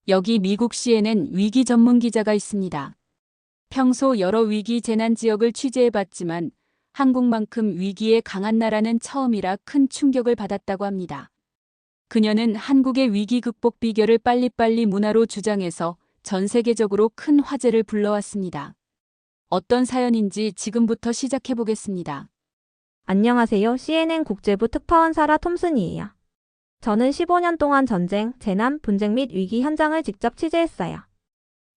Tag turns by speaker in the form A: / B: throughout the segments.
A: 여기 미국 CNN 위기 전문 기자가 있습니다. 평소 여러 위기 재난 지역을 취재해봤지만 한국만큼 위기에 강한 나라는 처음이라 큰 충격을 받았다고 합니다. 그녀는 한국의 위기 극복 비결을 빨리빨리 문화로 주장해서 전 세계적으로 큰 화제를 불러왔습니다. 어떤 사연인지 지금부터 시작해보겠습니다.
B: 안녕하세요. CNN 국제부 특파원 사라 톰슨이에요. 저는 15년 동안 전쟁, 재난, 분쟁 및 위기 현장을 직접 취재했어요.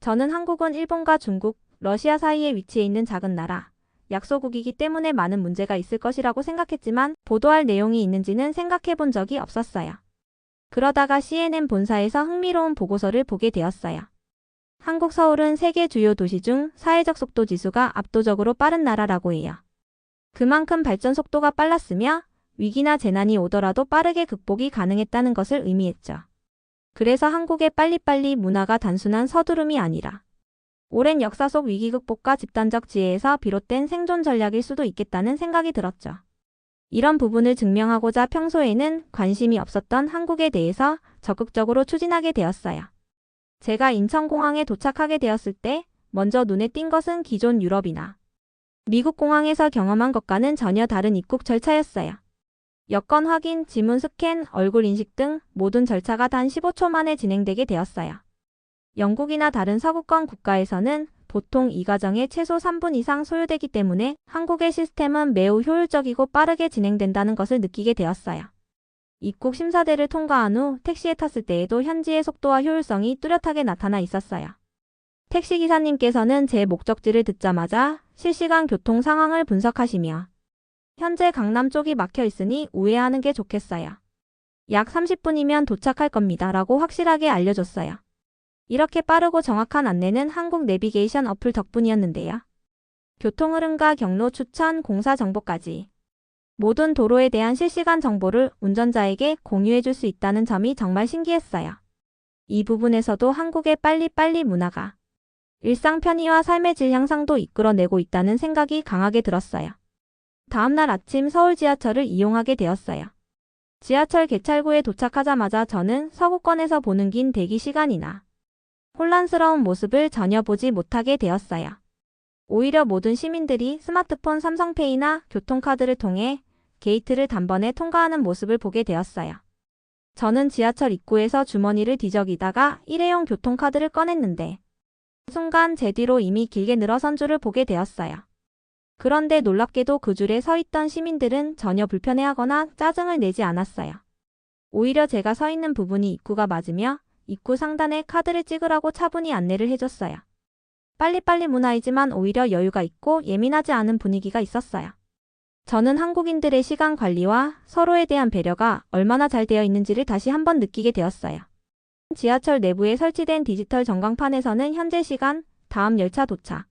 B: 저는 한국은 일본과 중국, 러시아 사이에 위치해 있는 작은 나라, 약소국이기 때문에 많은 문제가 있을 것이라고 생각했지만 보도할 내용이 있는지는 생각해 본 적이 없었어요. 그러다가 CNN 본사에서 흥미로운 보고서를 보게 되었어요. 한국 서울은 세계 주요 도시 중 사회적 속도 지수가 압도적으로 빠른 나라라고 해요. 그만큼 발전 속도가 빨랐으며 위기나 재난이 오더라도 빠르게 극복이 가능했다는 것을 의미했죠. 그래서 한국의 빨리빨리 문화가 단순한 서두름이 아니라 오랜 역사 속 위기 극복과 집단적 지혜에서 비롯된 생존 전략일 수도 있겠다는 생각이 들었죠. 이런 부분을 증명하고자 평소에는 관심이 없었던 한국에 대해서 적극적으로 추진하게 되었어요. 제가 인천공항에 도착하게 되었을 때 먼저 눈에 띈 것은 기존 유럽이나 미국 공항에서 경험한 것과는 전혀 다른 입국 절차였어요. 여권 확인, 지문 스캔, 얼굴 인식 등 모든 절차가 단 15초 만에 진행되게 되었어요. 영국이나 다른 서구권 국가에서는 보통 이 과정에 최소 3분 이상 소요되기 때문에 한국의 시스템은 매우 효율적이고 빠르게 진행된다는 것을 느끼게 되었어요. 입국 심사대를 통과한 후 택시에 탔을 때에도 현지의 속도와 효율성이 뚜렷하게 나타나 있었어요. 택시기사님께서는 제 목적지를 듣자마자 실시간 교통 상황을 분석하시며 현재 강남 쪽이 막혀 있으니 우회하는 게 좋겠어요. 약 30분이면 도착할 겁니다. 라고 확실하게 알려줬어요. 이렇게 빠르고 정확한 안내는 한국 내비게이션 어플 덕분이었는데요. 교통 흐름과 경로 추천, 공사 정보까지 모든 도로에 대한 실시간 정보를 운전자에게 공유해 줄 수 있다는 점이 정말 신기했어요. 이 부분에서도 한국의 빨리빨리 문화가 일상 편의와 삶의 질 향상도 이끌어내고 있다는 생각이 강하게 들었어요. 다음날 아침 서울 지하철을 이용하게 되었어요. 지하철 개찰구에 도착하자마자 저는 서구권에서 보는 긴 대기 시간이나 혼란스러운 모습을 전혀 보지 못하게 되었어요. 오히려 모든 시민들이 스마트폰 삼성페이나 교통카드를 통해 게이트를 단번에 통과하는 모습을 보게 되었어요. 저는 지하철 입구에서 주머니를 뒤적이다가 일회용 교통카드를 꺼냈는데 순간 제 뒤로 이미 길게 늘어선 줄을 보게 되었어요. 그런데 놀랍게도 그 줄에 서 있던 시민들은 전혀 불편해하거나 짜증을 내지 않았어요. 오히려 제가 서 있는 부분이 입구가 맞으며 입구 상단에 카드를 찍으라고 차분히 안내를 해줬어요. 빨리빨리 문화이지만 오히려 여유가 있고 예민하지 않은 분위기가 있었어요. 저는 한국인들의 시간 관리와 서로에 대한 배려가 얼마나 잘 되어 있는지를 다시 한번 느끼게 되었어요. 지하철 내부에 설치된 디지털 전광판에서는 현재 시간, 다음 열차 도착,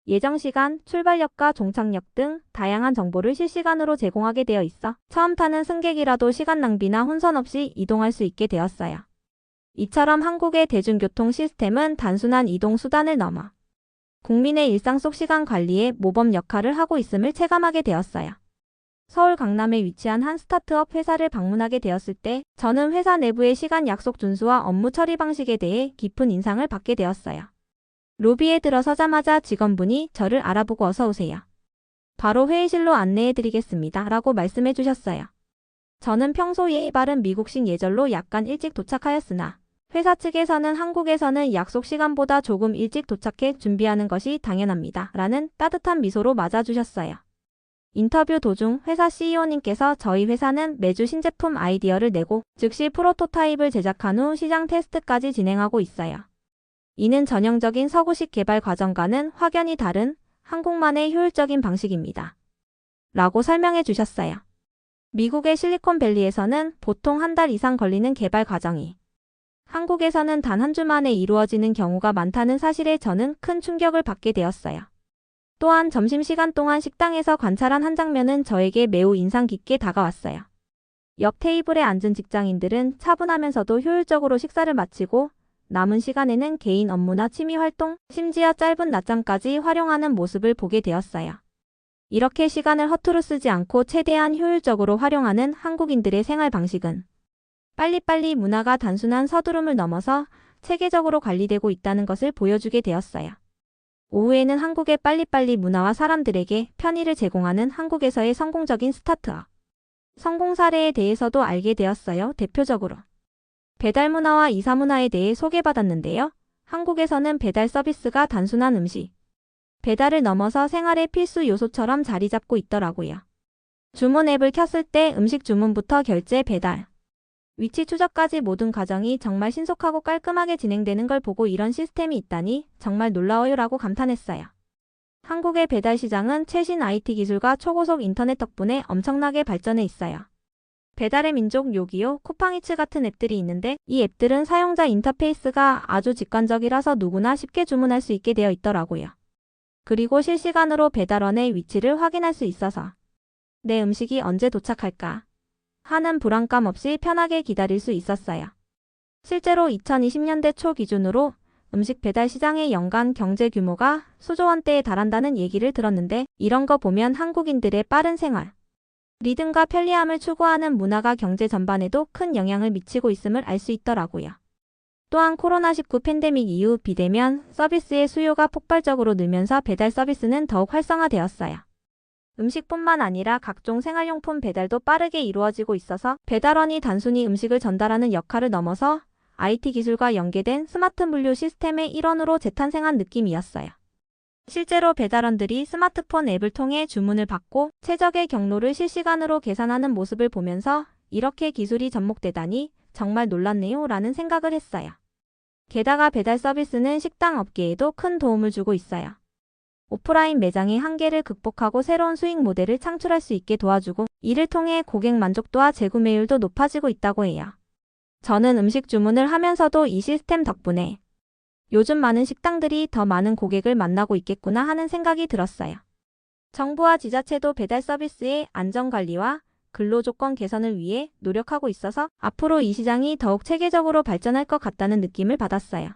B: 예정 시간, 출발역과 종착역 등 다양한 정보를 실시간으로 제공하게 되어 있어 처음 타는 승객이라도 시간 낭비나 혼선 없이 이동할 수 있게 되었어요. 이처럼 한국의 대중교통 시스템은 단순한 이동 수단을 넘어 국민의 일상 속 시간 관리에 모범 역할을 하고 있음을 체감하게 되었어요. 서울 강남에 위치한 한 스타트업 회사를 방문하게 되었을 때 저는 회사 내부의 시간 약속 준수와 업무 처리 방식에 대해 깊은 인상을 받게 되었어요. 로비에 들어서자마자 직원분이 저를 알아보고 어서 오세요. 바로 회의실로 안내해 드리겠습니다. 라고 말씀해 주셨어요. 저는 평소 예의 바른 미국식 예절로 약간 일찍 도착하였으나 회사 측에서는 한국에서는 약속 시간보다 조금 일찍 도착해 준비하는 것이 당연합니다. 라는 따뜻한 미소로 맞아주셨어요. 인터뷰 도중 회사 CEO님께서 저희 회사는 매주 신제품 아이디어를 내고 즉시 프로토타입을 제작한 후 시장 테스트까지 진행하고 있어요. 이는 전형적인 서구식 개발 과정과는 확연히 다른 한국만의 효율적인 방식입니다. 라고 설명해 주셨어요. 미국의 실리콘밸리에서는 보통 한 달 이상 걸리는 개발 과정이 한국에서는 단 한 주 만에 이루어지는 경우가 많다는 사실에 저는 큰 충격을 받게 되었어요. 또한 점심시간 동안 식당에서 관찰한 한 장면은 저에게 매우 인상 깊게 다가왔어요. 옆 테이블에 앉은 직장인들은 차분하면서도 효율적으로 식사를 마치고 남은 시간에는 개인 업무나 취미 활동, 심지어 짧은 낮잠까지 활용하는 모습을 보게 되었어요. 이렇게 시간을 허투루 쓰지 않고 최대한 효율적으로 활용하는 한국인들의 생활 방식은 빨리빨리 문화가 단순한 서두름을 넘어서 체계적으로 관리되고 있다는 것을 보여주게 되었어요. 오후에는 한국의 빨리빨리 문화와 사람들에게 편의를 제공하는 한국에서의 성공적인 스타트업 성공 사례에 대해서도 알게 되었어요. 대표적으로 배달 문화와 이사 문화에 대해 소개받았는데요. 한국에서는 배달 서비스가 단순한 음식 배달을 넘어서 생활의 필수 요소처럼 자리 잡고 있더라고요. 주문 앱을 켰을 때 음식 주문부터 결제, 배달, 위치 추적까지 모든 과정이 정말 신속하고 깔끔하게 진행되는 걸 보고 이런 시스템이 있다니 정말 놀라워요라고 감탄했어요. 한국의 배달 시장은 최신 IT 기술과 초고속 인터넷 덕분에 엄청나게 발전해 있어요. 배달의 민족 요기요, 쿠팡이츠 같은 앱들이 있는데 이 앱들은 사용자 인터페이스가 아주 직관적이라서 누구나 쉽게 주문할 수 있게 되어 있더라고요. 그리고 실시간으로 배달원의 위치를 확인할 수 있어서 내 음식이 언제 도착할까 하는 불안감 없이 편하게 기다릴 수 있었어요. 실제로 2020년대 초 기준으로 음식 배달 시장의 연간 경제 규모가 수조 원대에 달한다는 얘기를 들었는데 이런 거 보면 한국인들의 빠른 생활, 리듬과 편리함을 추구하는 문화가 경제 전반에도 큰 영향을 미치고 있음을 알 수 있더라고요. 또한 코로나19 팬데믹 이후 비대면 서비스의 수요가 폭발적으로 늘면서 배달 서비스는 더욱 활성화되었어요. 음식뿐만 아니라 각종 생활용품 배달도 빠르게 이루어지고 있어서 배달원이 단순히 음식을 전달하는 역할을 넘어서 IT 기술과 연계된 스마트 물류 시스템의 일원으로 재탄생한 느낌이었어요. 실제로 배달원들이 스마트폰 앱을 통해 주문을 받고 최적의 경로를 실시간으로 계산하는 모습을 보면서 이렇게 기술이 접목되다니 정말 놀랍네요 라는 생각을 했어요. 게다가 배달 서비스는 식당 업계에도 큰 도움을 주고 있어요. 오프라인 매장의 한계를 극복하고 새로운 수익 모델을 창출할 수 있게 도와주고 이를 통해 고객 만족도와 재구매율도 높아지고 있다고 해요. 저는 음식 주문을 하면서도 이 시스템 덕분에 요즘 많은 식당들이 더 많은 고객을 만나고 있겠구나 하는 생각이 들었어요. 정부와 지자체도 배달 서비스의 안전관리와 근로조건 개선을 위해 노력하고 있어서 앞으로 이 시장이 더욱 체계적으로 발전할 것 같다는 느낌을 받았어요.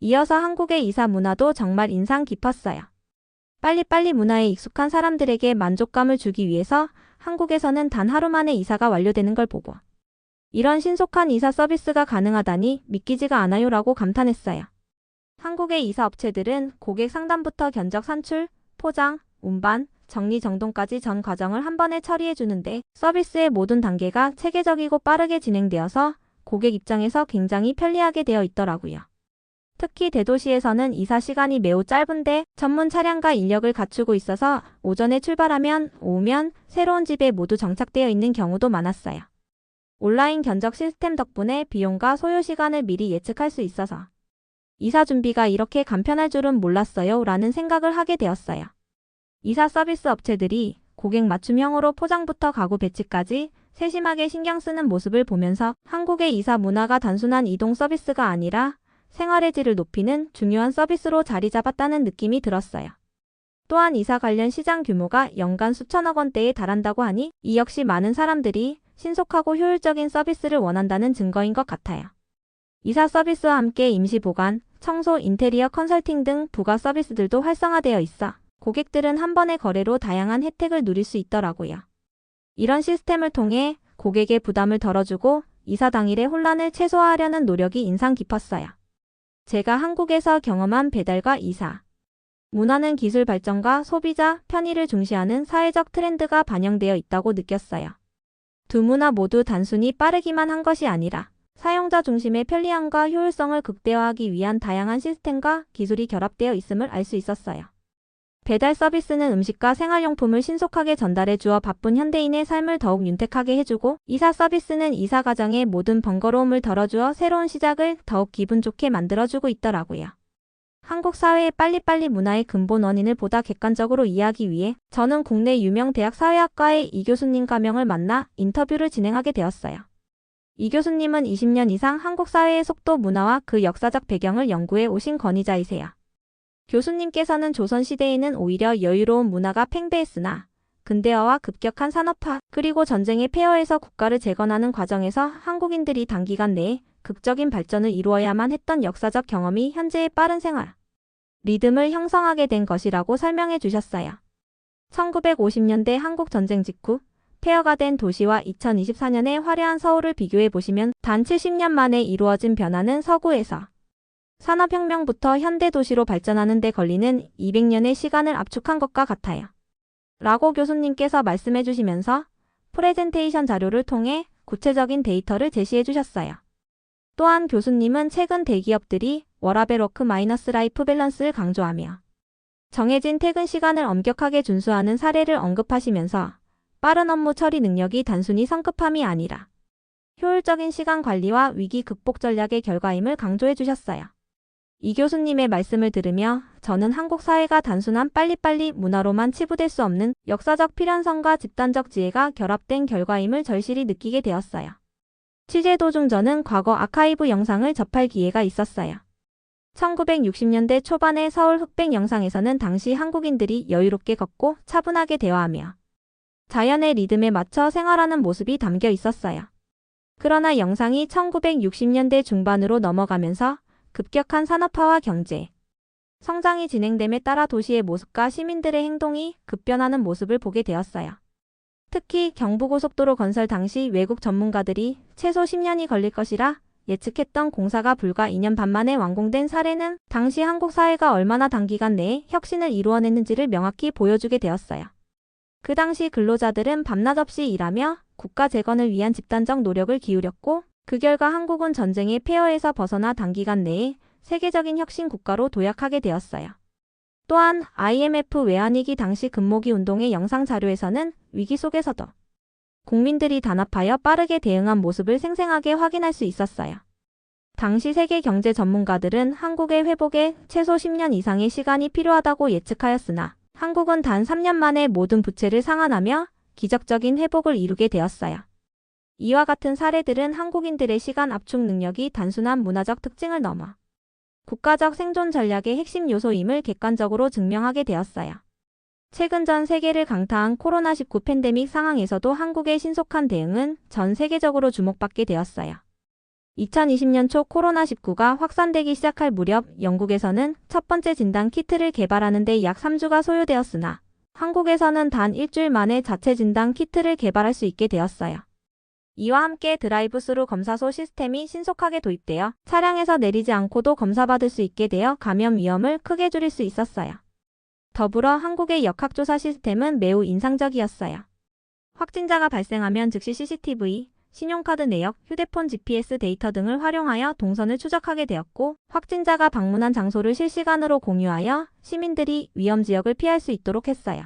B: 이어서 한국의 이사 문화도 정말 인상 깊었어요. 빨리빨리 문화에 익숙한 사람들에게 만족감을 주기 위해서 한국에서는 단 하루 만에 이사가 완료되는 걸 보고 이런 신속한 이사 서비스가 가능하다니 믿기지가 않아요라고 감탄했어요. 한국의 이사 업체들은 고객 상담부터 견적 산출, 포장, 운반, 정리정돈까지 전 과정을 한 번에 처리해 주는데 서비스의 모든 단계가 체계적이고 빠르게 진행되어서 고객 입장에서 굉장히 편리하게 되어 있더라고요. 특히 대도시에서는 이사 시간이 매우 짧은데 전문 차량과 인력을 갖추고 있어서 오전에 출발하면 오후면 새로운 집에 모두 정착되어 있는 경우도 많았어요. 온라인 견적 시스템 덕분에 비용과 소요 시간을 미리 예측할 수 있어서 이사 준비가 이렇게 간편할 줄은 몰랐어요 라는 생각을 하게 되었어요. 이사 서비스 업체들이 고객 맞춤형으로 포장부터 가구 배치까지 세심하게 신경 쓰는 모습을 보면서 한국의 이사 문화가 단순한 이동 서비스가 아니라 생활의 질을 높이는 중요한 서비스로 자리 잡았다는 느낌이 들었어요. 또한 이사 관련 시장 규모가 연간 수천억 원대에 달한다고 하니 이 역시 많은 사람들이 신속하고 효율적인 서비스를 원한다는 증거인 것 같아요. 이사 서비스와 함께 임시 보관, 청소, 인테리어 컨설팅 등 부가 서비스들도 활성화되어 있어 고객들은 한 번의 거래로 다양한 혜택을 누릴 수 있더라고요. 이런 시스템을 통해 고객의 부담을 덜어주고 이사 당일의 혼란을 최소화하려는 노력이 인상 깊었어요. 제가 한국에서 경험한 배달과 이사 문화는 기술 발전과 소비자 편의를 중시하는 사회적 트렌드가 반영되어 있다고 느꼈어요. 두 문화 모두 단순히 빠르기만 한 것이 아니라 사용자 중심의 편리함과 효율성을 극대화하기 위한 다양한 시스템과 기술이 결합되어 있음을 알 수 있었어요. 배달 서비스는 음식과 생활용품을 신속하게 전달해 주어 바쁜 현대인의 삶을 더욱 윤택하게 해주고 이사 서비스는 이사 과정의 모든 번거로움을 덜어주어 새로운 시작을 더욱 기분 좋게 만들어주고 있더라고요. 한국 사회의 빨리빨리 문화의 근본 원인을 보다 객관적으로 이해하기 위해 저는 국내 유명 대학 사회학과의 이 교수님 가명을 만나 인터뷰를 진행하게 되었어요. 이 교수님은 20년 이상 한국 사회의 속도 문화와 그 역사적 배경을 연구해 오신 권위자이세요. 교수님께서는 조선시대에는 오히려 여유로운 문화가 팽배했으나 근대화와 급격한 산업화 그리고 전쟁의 폐허에서 국가를 재건하는 과정에서 한국인들이 단기간 내에 극적인 발전을 이루어야만 했던 역사적 경험이 현재의 빠른 생활 리듬을 형성하게 된 것이라고 설명해 주셨어요. 1950년대 한국 전쟁 직후 폐허가 된 도시와 2024년의 화려한 서울을 비교해 보시면 단 70년 만에 이루어진 변화는 서구에서 산업혁명부터 현대도시로 발전하는 데 걸리는 200년의 시간을 압축한 것과 같아요. 라고 교수님께서 말씀해 주시면서 프레젠테이션 자료를 통해 구체적인 데이터를 제시해 주셨어요. 또한 교수님은 최근 대기업들이 워라밸 워크-라이프 밸런스를 강조하며 정해진 퇴근 시간을 엄격하게 준수하는 사례를 언급하시면서 빠른 업무 처리 능력이 단순히 성급함이 아니라 효율적인 시간 관리와 위기 극복 전략의 결과임을 강조해 주셨어요. 이 교수님의 말씀을 들으며 저는 한국 사회가 단순한 빨리빨리 문화로만 치부될 수 없는 역사적 필연성과 집단적 지혜가 결합된 결과임을 절실히 느끼게 되었어요. 취재 도중 저는 과거 아카이브 영상을 접할 기회가 있었어요. 1960년대 초반의 서울 흑백 영상에서는 당시 한국인들이 여유롭게 걷고 차분하게 대화하며 자연의 리듬에 맞춰 생활하는 모습이 담겨 있었어요. 그러나 영상이 1960년대 중반으로 넘어가면서 급격한 산업화와 경제 성장이 진행됨에 따라 도시의 모습과 시민들의 행동이 급변하는 모습을 보게 되었어요. 특히 경부고속도로 건설 당시 외국 전문가들이 최소 10년이 걸릴 것이라 예측했던 공사가 불과 2년 반 만에 완공된 사례는 당시 한국 사회가 얼마나 단기간 내에 혁신을 이루어냈는지를 명확히 보여주게 되었어요. 그 당시 근로자들은 밤낮 없이 일하며 국가 재건을 위한 집단적 노력을 기울였고 그 결과 한국은 전쟁의 폐허에서 벗어나 단기간 내에 세계적인 혁신 국가로 도약하게 되었어요. 또한 IMF 외환위기 당시 금모기 운동의 영상 자료에서는 위기 속에서도 국민들이 단합하여 빠르게 대응한 모습을 생생하게 확인할 수 있었어요. 당시 세계 경제 전문가들은 한국의 회복에 최소 10년 이상의 시간이 필요하다고 예측하였으나 한국은 단 3년 만에 모든 부채를 상환하며 기적적인 회복을 이루게 되었어요. 이와 같은 사례들은 한국인들의 시간 압축 능력이 단순한 문화적 특징을 넘어 국가적 생존 전략의 핵심 요소임을 객관적으로 증명하게 되었어요. 최근 전 세계를 강타한 코로나19 팬데믹 상황에서도 한국의 신속한 대응은 전 세계적으로 주목받게 되었어요. 2020년 초 코로나19가 확산되기 시작할 무렵 영국에서는 첫 번째 진단 키트를 개발하는 데 약 3주가 소요되었으나 한국에서는 단 일주일 만에 자체 진단 키트를 개발할 수 있게 되었어요. 이와 함께 드라이브스루 검사소 시스템이 신속하게 도입되어 차량에서 내리지 않고도 검사받을 수 있게 되어 감염 위험을 크게 줄일 수 있었어요. 더불어 한국의 역학조사 시스템은 매우 인상적이었어요. 확진자가 발생하면 즉시 CCTV, 신용카드 내역, 휴대폰 GPS 데이터 등을 활용하여 동선을 추적하게 되었고 확진자가 방문한 장소를 실시간으로 공유하여 시민들이 위험 지역을 피할 수 있도록 했어요.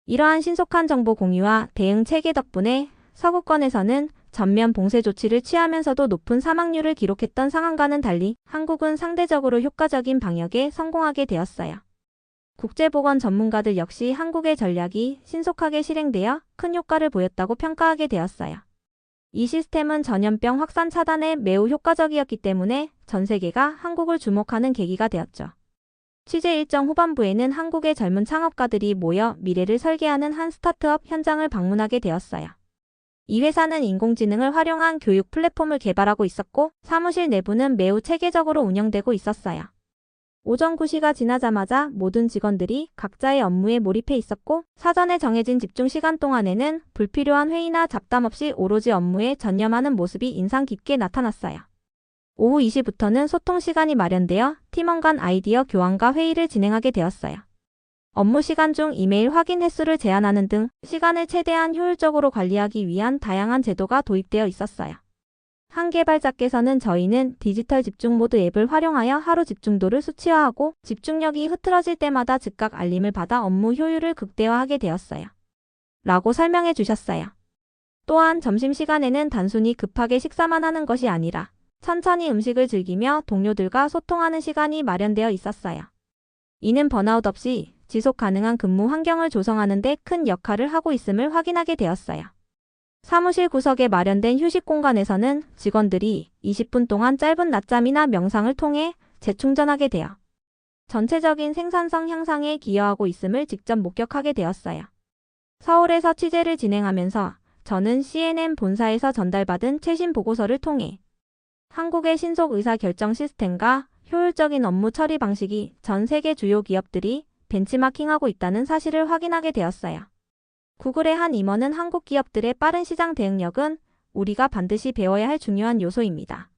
B: 이러한 신속한 정보 공유와 대응 체계 덕분에 서구권에서는 전면 봉쇄 조치를 취하면서도 높은 사망률을 기록했던 상황과는 달리 한국은 상대적으로 효과적인 방역에 성공하게 되었어요. 국제보건 전문가들 역시 한국의 전략이 신속하게 실행되어 큰 효과를 보였다고 평가하게 되었어요. 이 시스템은 전염병 확산 차단에 매우 효과적이었기 때문에 전 세계가 한국을 주목하는 계기가 되었죠. 취재 일정 후반부에는 한국의 젊은 창업가들이 모여 미래를 설계하는 한 스타트업 현장을 방문하게 되었어요. 이 회사는 인공지능을 활용한 교육 플랫폼을 개발하고 있었고 사무실 내부는 매우 체계적으로 운영되고 있었어요. 오전 9시가 지나자마자 모든 직원들이 각자의 업무에 몰입해 있었고 사전에 정해진 집중 시간 동안에는 불필요한 회의나 잡담 없이 오로지 업무에 전념하는 모습이 인상 깊게 나타났어요. 오후 2시부터는 소통 시간이 마련되어 팀원 간 아이디어 교환과 회의를 진행하게 되었어요. 업무 시간 중 이메일 확인 횟수를 제한하는 등 시간을 최대한 효율적으로 관리하기 위한 다양한 제도가 도입되어 있었어요. 한 개발자께서는 저희는 디지털 집중 모드 앱을 활용하여 하루 집중도를 수치화하고 집중력이 흐트러질 때마다 즉각 알림을 받아 업무 효율을 극대화하게 되었어요. 라고 설명해 주셨어요. 또한 점심시간에는 단순히 급하게 식사만 하는 것이 아니라 천천히 음식을 즐기며 동료들과 소통하는 시간이 마련되어 있었어요. 이는 번아웃 없이 지속 가능한 근무 환경을 조성하는 데 큰 역할을 하고 있음을 확인하게 되었어요. 사무실 구석에 마련된 휴식 공간에서는 직원들이 20분 동안 짧은 낮잠이나 명상을 통해 재충전하게 되어 전체적인 생산성 향상에 기여하고 있음을 직접 목격하게 되었어요. 서울에서 취재를 진행하면서 저는 CNN 본사에서 전달받은 최신 보고서를 통해 한국의 신속 의사결정 시스템과 효율적인 업무 처리 방식이 전 세계 주요 기업들이 벤치마킹하고 있다는 사실을 확인하게 되었어요. 구글의 한 임원은 한국 기업들의 빠른 시장 대응력은 우리가 반드시 배워야 할 중요한 요소입니다.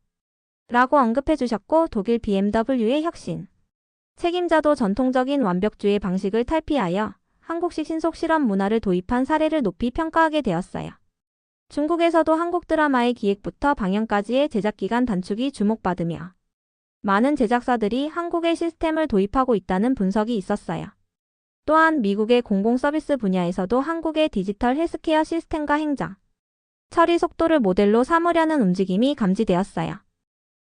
B: 라고 언급해 주셨고 독일 BMW의 혁신. 책임자도 전통적인 완벽주의 방식을 탈피하여 한국식 신속 실험 문화를 도입한 사례를 높이 평가하게 되었어요. 중국에서도 한국 드라마의 기획부터 방영까지의 제작기간 단축이 주목받으며 많은 제작사들이 한국의 시스템을 도입하고 있다는 분석이 있었어요. 또한 미국의 공공서비스 분야에서도 한국의 디지털 헬스케어 시스템과 행정, 처리 속도를 모델로 삼으려는 움직임이 감지되었어요.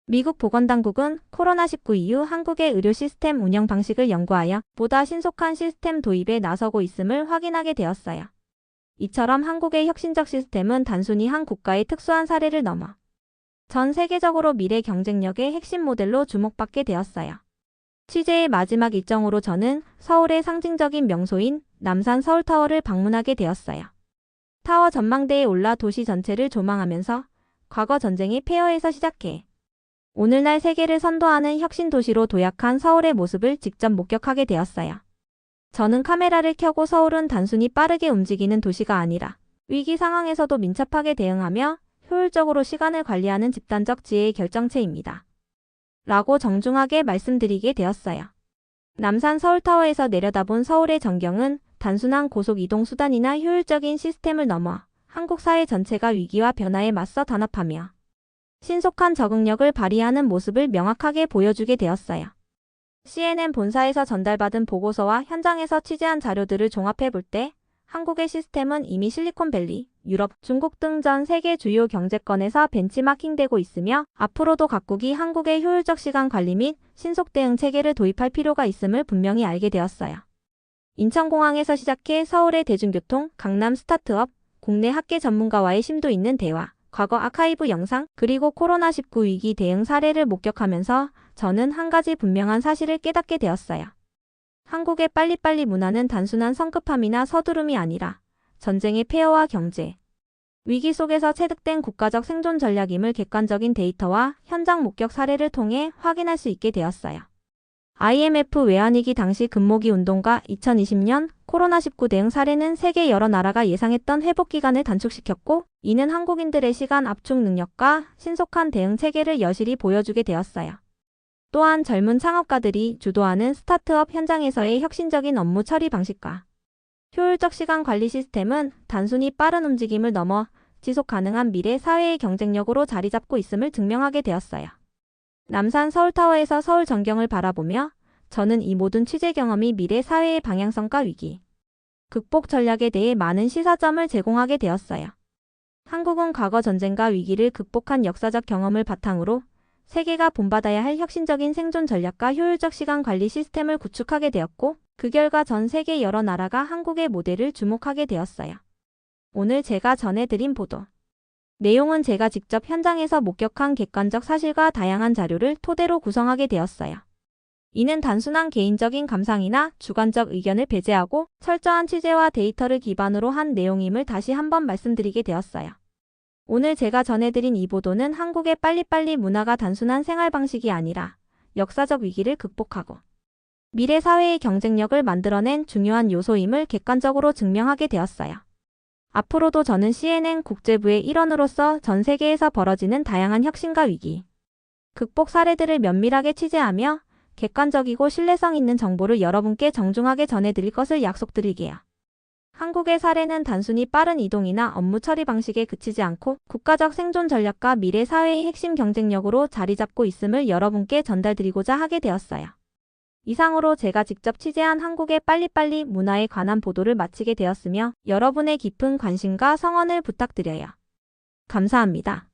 B: 미국 보건당국은 코로나19 이후 한국의 의료 시스템 운영 방식을 연구하여 보다 신속한 시스템 도입에 나서고 있음을 확인하게 되었어요. 이처럼 한국의 혁신적 시스템은 단순히 한 국가의 특수한 사례를 넘어 전 세계적으로 미래 경쟁력의 핵심 모델로 주목받게 되었어요. 취재의 마지막 일정으로 저는 서울의 상징적인 명소인 남산 서울타워를 방문하게 되었어요. 타워 전망대에 올라 도시 전체를 조망하면서 과거 전쟁의 폐허에서 시작해 오늘날 세계를 선도하는 혁신 도시로 도약한 서울의 모습을 직접 목격하게 되었어요. 저는 카메라를 켜고 서울은 단순히 빠르게 움직이는 도시가 아니라 위기 상황에서도 민첩하게 대응하며 효율적으로 시간을 관리하는 집단적 지혜의 결정체입니다. 라고 정중하게 말씀드리게 되었어요. 남산 서울타워에서 내려다본 서울의 전경은 단순한 고속 이동 수단이나 효율적인 시스템을 넘어 한국 사회 전체가 위기와 변화에 맞서 단합하며 신속한 적응력을 발휘하는 모습을 명확하게 보여주게 되었어요. CNN 본사에서 전달받은 보고서와 현장에서 취재한 자료들을 종합해 볼 때 한국의 시스템은 이미 실리콘밸리, 유럽, 중국 등 전 세계 주요 경제권에서 벤치마킹되고 있으며 앞으로도 각국이 한국의 효율적 시간 관리 및 신속 대응 체계를 도입할 필요가 있음을 분명히 알게 되었어요. 인천공항에서 시작해 서울의 대중교통, 강남 스타트업, 국내 학계 전문가와의 심도 있는 대화, 과거 아카이브 영상, 그리고 코로나19 위기 대응 사례를 목격하면서 저는 한 가지 분명한 사실을 깨닫게 되었어요. 한국의 빨리빨리 문화는 단순한 성급함이나 서두름이 아니라 전쟁의 폐허와 경제, 위기 속에서 체득된 국가적 생존 전략임을 객관적인 데이터와 현장 목격 사례를 통해 확인할 수 있게 되었어요. IMF 외환위기 당시 금모기 운동과 2020년 코로나19 대응 사례는 세계 여러 나라가 예상했던 회복 기간을 단축시켰고, 이는 한국인들의 시간 압축 능력과 신속한 대응 체계를 여실히 보여주게 되었어요. 또한 젊은 창업가들이 주도하는 스타트업 현장에서의 혁신적인 업무 처리 방식과 효율적 시간 관리 시스템은 단순히 빠른 움직임을 넘어 지속 가능한 미래 사회의 경쟁력으로 자리 잡고 있음을 증명하게 되었어요. 남산 서울타워에서 서울 전경을 바라보며 저는 이 모든 취재 경험이 미래 사회의 방향성과 위기, 극복 전략에 대해 많은 시사점을 제공하게 되었어요. 한국은 과거 전쟁과 위기를 극복한 역사적 경험을 바탕으로 세계가 본받아야 할 혁신적인 생존 전략과 효율적 시간 관리 시스템을 구축하게 되었고, 그 결과 전 세계 여러 나라가 한국의 모델을 주목하게 되었어요. 오늘 제가 전해드린 보도 내용은 제가 직접 현장에서 목격한 객관적 사실과 다양한 자료를 토대로 구성하게 되었어요. 이는 단순한 개인적인 감상이나 주관적 의견을 배제하고 철저한 취재와 데이터를 기반으로 한 내용임을 다시 한번 말씀드리게 되었어요. 오늘 제가 전해드린 이 보도는 한국의 빨리빨리 문화가 단순한 생활 방식이 아니라 역사적 위기를 극복하고 미래 사회의 경쟁력을 만들어낸 중요한 요소임을 객관적으로 증명하게 되었어요. 앞으로도 저는 CNN 국제부의 일원으로서 전 세계에서 벌어지는 다양한 혁신과 위기, 극복 사례들을 면밀하게 취재하며 객관적이고 신뢰성 있는 정보를 여러분께 정중하게 전해드릴 것을 약속드릴게요. 한국의 사례는 단순히 빠른 이동이나 업무 처리 방식에 그치지 않고 국가적 생존 전략과 미래 사회의 핵심 경쟁력으로 자리 잡고 있음을 여러분께 전달드리고자 하게 되었어요. 이상으로 제가 직접 취재한 한국의 빨리빨리 문화에 관한 보도를 마치게 되었으며 여러분의 깊은 관심과 성원을 부탁드려요. 감사합니다.